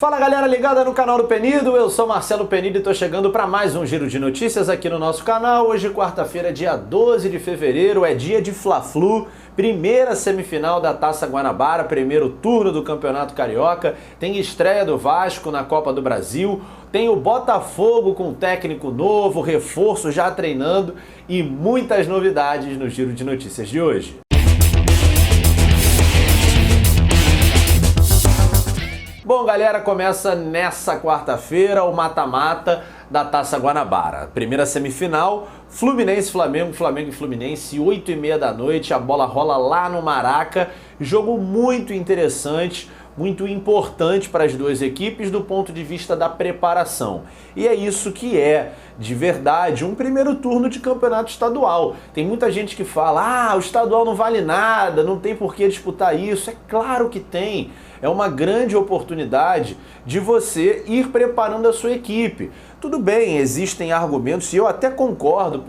Fala galera ligada no canal do Penido, eu sou Marcelo Penido e tô chegando para mais um giro de notícias aqui no nosso canal. Hoje, quarta-feira, dia 12 de fevereiro, é dia de Fla-Flu, primeira semifinal da Taça Guanabara, primeiro turno do Campeonato Carioca, tem estreia do Vasco na Copa do Brasil, tem o Botafogo com técnico novo, reforço já treinando e muitas novidades no giro de notícias de hoje. Bom, galera, começa nessa quarta-feira o mata-mata da Taça Guanabara. Primeira semifinal, Fluminense-Flamengo, Flamengo e Fluminense, 8h30 da noite, a bola rola lá no Maraca. Jogo muito interessante, muito importante para as duas equipes do ponto de vista da preparação. E é isso que é, de verdade, um primeiro turno de campeonato estadual. Tem muita gente que fala, o estadual não vale nada, não tem por que disputar isso. É claro que tem. É uma grande oportunidade de você ir preparando a sua equipe. Tudo bem, existem argumentos, e eu até concordo,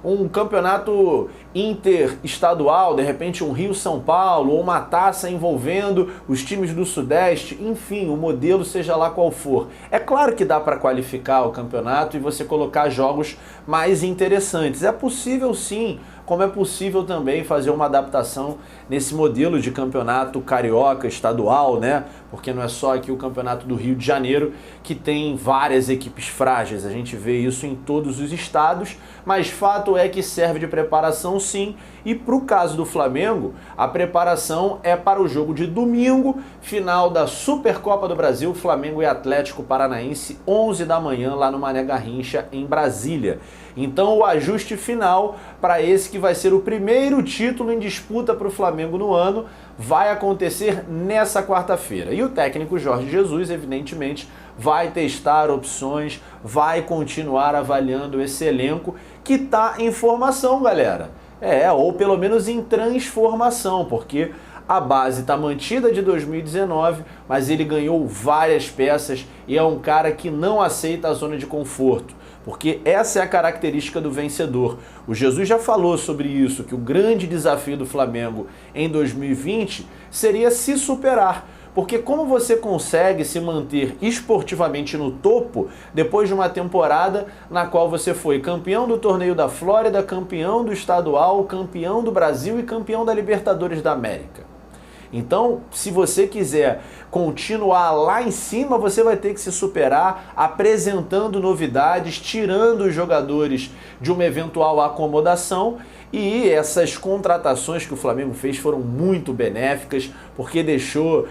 um campeonato interestadual, de repente um Rio-São Paulo, ou uma taça envolvendo os times do Sudeste, enfim, o modelo seja lá qual for. É claro que dá para qualificar o campeonato e você colocar jogos mais interessantes. É possível sim, como é possível também fazer uma adaptação nesse modelo de campeonato carioca estadual, né? Porque não é só aqui o campeonato do Rio de Janeiro que tem várias equipes frágeis, a gente vê isso em todos os estados, mas fato é que serve de preparação sim, e para o caso do Flamengo, a preparação é para o jogo de domingo, final da Supercopa do Brasil, Flamengo e Atlético Paranaense, 11 da manhã, lá no Mané Garrincha, em Brasília. Então o ajuste final para esse que vai ser o primeiro título em disputa para o Flamengo no ano vai acontecer nessa quarta-feira. E o técnico Jorge Jesus, evidentemente, vai testar opções, vai continuar avaliando esse elenco que está em formação, galera. Ou pelo menos em transformação, porque a base está mantida de 2019, mas ele ganhou várias peças e é um cara que não aceita a zona de conforto, porque essa é a característica do vencedor. O Jesus já falou sobre isso, que o grande desafio do Flamengo em 2020 seria se superar. Porque como você consegue se manter esportivamente no topo depois de uma temporada na qual você foi campeão do Torneio da Flórida, campeão do estadual, campeão do Brasil e campeão da Libertadores da América? Então, se você quiser continuar lá em cima, você vai ter que se superar apresentando novidades, tirando os jogadores de uma eventual acomodação. E essas contratações que o Flamengo fez foram muito benéficas, porque deixou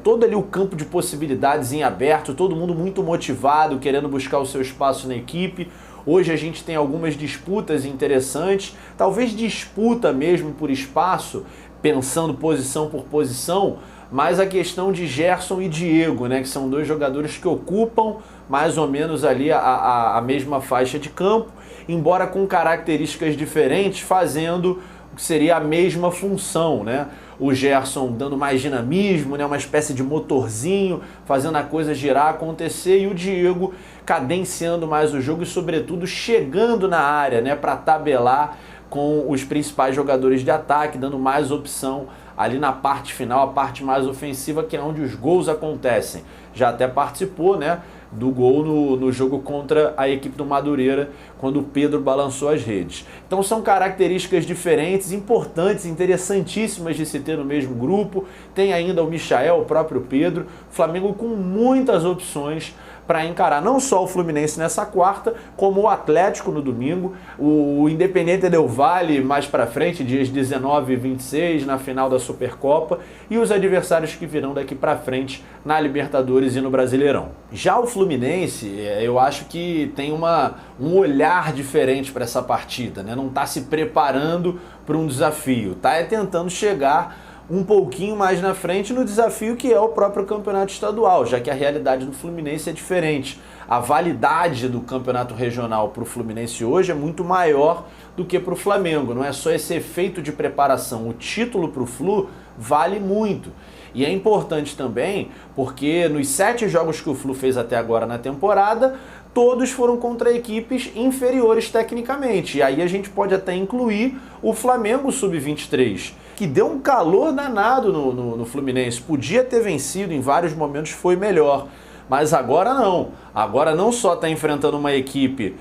todo ali o campo de possibilidades em aberto, todo mundo muito motivado, querendo buscar o seu espaço na equipe. Hoje a gente tem algumas disputas interessantes, talvez disputa mesmo por espaço, pensando posição por posição, mas a questão de Gerson e Diego, né, que são dois jogadores que ocupam mais ou menos ali a mesma faixa de campo, embora com características diferentes, fazendo o que seria a mesma função, né? O Gerson dando mais dinamismo, né, uma espécie de motorzinho, fazendo a coisa girar, acontecer, e o Diego cadenciando mais o jogo e, sobretudo, chegando na área, né, para tabelar com os principais jogadores de ataque, dando mais opção ali na parte final, a parte mais ofensiva, que é onde os gols acontecem. Já até participou, né, do gol no jogo contra a equipe do Madureira, quando o Pedro balançou as redes. Então são características diferentes, importantes, interessantíssimas de se ter no mesmo grupo. Tem ainda o Michael, o próprio Pedro, Flamengo com muitas opções para encarar não só o Fluminense nessa quarta, como o Atlético no domingo, o Independiente Del Valle mais para frente, dias 19 e 26, na final da Supercopa, e os adversários que virão daqui para frente na Libertadores e no Brasileirão. Já o Fluminense, eu acho que tem um olhar diferente para essa partida, né? Não está se preparando para um desafio, está tentando chegar um pouquinho mais na frente no desafio que é o próprio campeonato estadual, já que a realidade do Fluminense é diferente. A validade do campeonato regional para o Fluminense hoje é muito maior do que para o Flamengo. Não é só esse efeito de preparação. O título para o Flu vale muito. E é importante também porque nos 7 jogos que o Flu fez até agora na temporada, todos foram contra equipes inferiores tecnicamente. E aí a gente pode até incluir o Flamengo Sub-23, que deu um calor danado no Fluminense. Podia ter vencido, em vários momentos foi melhor. Mas agora não. Agora não só está enfrentando uma equipe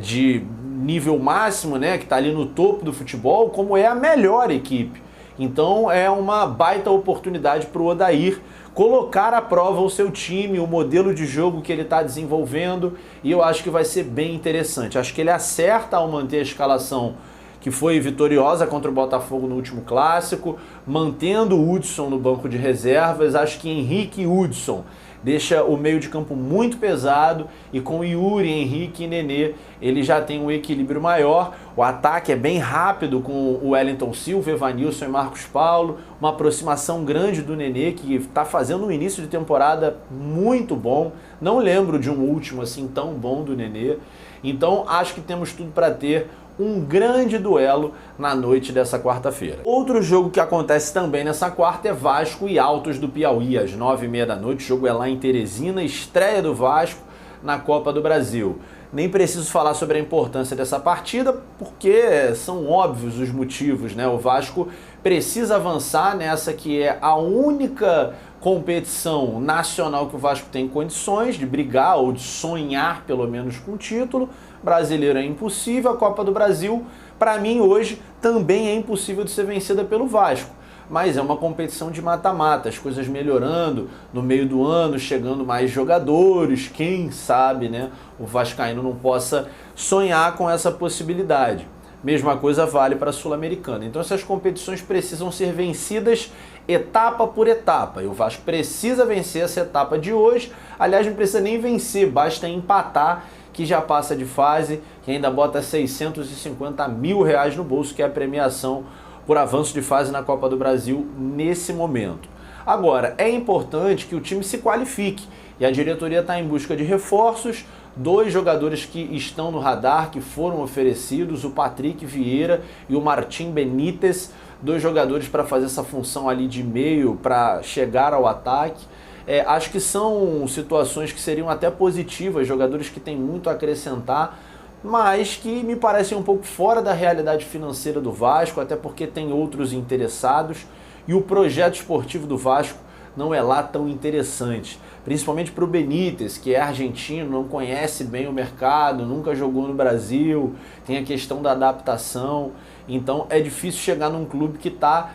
de nível máximo, né, que está ali no topo do futebol, como é a melhor equipe. Então é uma baita oportunidade para o Odair colocar à prova o seu time, o modelo de jogo que ele está desenvolvendo, e eu acho que vai ser bem interessante. Acho que ele acerta ao manter a escalação que foi vitoriosa contra o Botafogo no último clássico, mantendo o Hudson no banco de reservas. Acho que Henrique e Hudson deixa o meio de campo muito pesado, e com Yuri, Henrique e Nenê ele já tem um equilíbrio maior. O ataque é bem rápido com o Wellington Silva, Evanilson e Marcos Paulo, uma aproximação grande do Nenê, que está fazendo um início de temporada muito bom. Não lembro de um último assim tão bom do Nenê. Então acho que temos tudo para ter um grande duelo na noite dessa quarta-feira. Outro jogo que acontece também nessa quarta é Vasco e Altos do Piauí, às 9h30 da noite. O jogo é lá em Teresina, estreia do Vasco na Copa do Brasil. Nem preciso falar sobre a importância dessa partida, porque são óbvios os motivos, né? O Vasco precisa avançar nessa que é a única competição nacional que o Vasco tem condições de brigar ou de sonhar pelo menos com o título. Brasileiro é impossível, a Copa do Brasil, para mim hoje, também é impossível de ser vencida pelo Vasco. Mas é uma competição de mata-mata, as coisas melhorando no meio do ano, chegando mais jogadores, quem sabe, né, o vascaíno não possa sonhar com essa possibilidade. Mesma coisa vale para a Sul-Americana. Então essas competições precisam ser vencidas etapa por etapa, e o Vasco precisa vencer essa etapa de hoje. Aliás, não precisa nem vencer, basta empatar, que já passa de fase, que ainda bota R$650 mil no bolso, que é a premiação por avanço de fase na Copa do Brasil nesse momento. Agora, é importante que o time se qualifique, e a diretoria está em busca de reforços. 2 jogadores que estão no radar, que foram oferecidos, o Patrick Vieira e o Martim Benítez, 2 jogadores para fazer essa função ali de meio, para chegar ao ataque. Acho que são situações que seriam até positivas, jogadores que têm muito a acrescentar, mas que me parecem um pouco fora da realidade financeira do Vasco, até porque tem outros interessados, e o projeto esportivo do Vasco não é lá tão interessante, principalmente para o Benítez, que é argentino, não conhece bem o mercado, nunca jogou no Brasil, tem a questão da adaptação. Então é difícil chegar num clube que está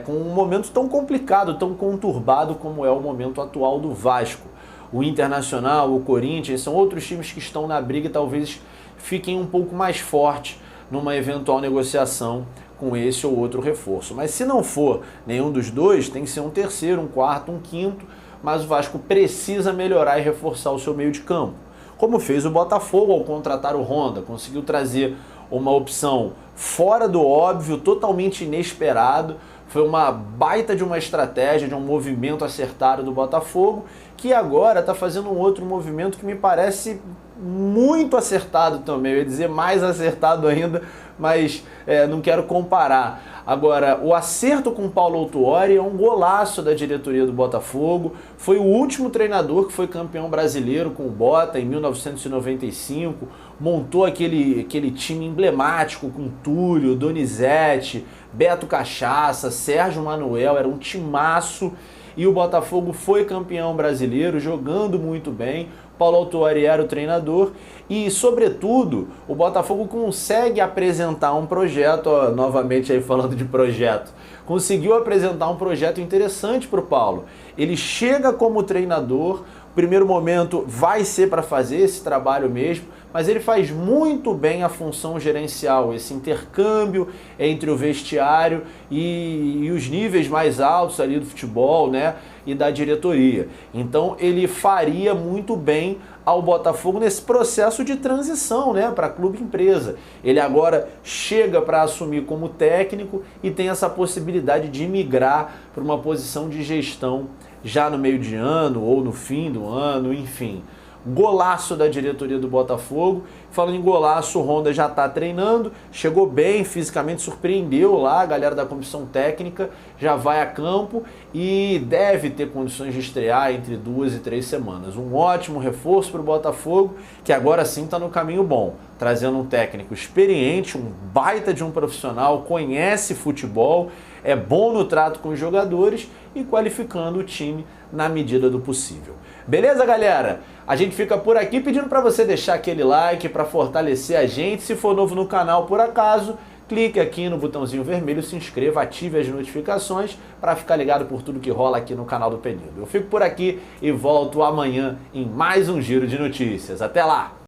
com um momento tão complicado, tão conturbado como é o momento atual do Vasco. O Internacional, o Corinthians, são outros times que estão na briga e talvez fiquem um pouco mais fortes numa eventual negociação com esse ou outro reforço. Mas se não for nenhum dos dois, tem que ser um terceiro, um quarto, um quinto, mas o Vasco precisa melhorar e reforçar o seu meio de campo. Como fez o Botafogo ao contratar o Honda, conseguiu trazer uma opção fora do óbvio, totalmente inesperado. Foi uma baita de uma estratégia, de um movimento acertado do Botafogo, que agora está fazendo um outro movimento que me parece muito acertado também. Eu ia dizer mais acertado ainda, mas não quero comparar. Agora, o acerto com o Paulo Autuori é um golaço da diretoria do Botafogo. Foi o último treinador que foi campeão brasileiro com o Bota em 1995. Montou aquele time emblemático com Túlio, Donizete, Beto Cachaça, Sérgio Manuel. Era um timaço. E o Botafogo foi campeão brasileiro, jogando muito bem. Paulo Autuori era o treinador e, sobretudo, o Botafogo consegue apresentar um projeto, novamente aí falando de projeto, conseguiu apresentar um projeto interessante para o Paulo. Ele chega como treinador, o primeiro momento vai ser para fazer esse trabalho mesmo, mas ele faz muito bem a função gerencial, esse intercâmbio entre o vestiário e os níveis mais altos ali do futebol, né, e da diretoria. Então ele faria muito bem ao Botafogo nesse processo de transição, né, para clube-empresa. Ele agora chega para assumir como técnico e tem essa possibilidade de migrar para uma posição de gestão já no meio de ano ou no fim do ano, enfim. Golaço da diretoria do Botafogo. Falando em golaço, o Honda já está treinando, chegou bem, fisicamente surpreendeu lá a galera da comissão técnica, já vai a campo e deve ter condições de estrear entre 2 e 3 semanas. Um ótimo reforço para o Botafogo, que agora sim está no caminho bom, trazendo um técnico experiente, um baita de um profissional, conhece futebol, é bom no trato com os jogadores e qualificando o time na medida do possível. Beleza, galera? A gente fica por aqui pedindo para você deixar aquele like para fortalecer a gente. Se for novo no canal por acaso, clique aqui no botãozinho vermelho, se inscreva, ative as notificações para ficar ligado por tudo que rola aqui no canal do Penildo. Eu fico por aqui e volto amanhã em mais um Giro de Notícias. Até lá!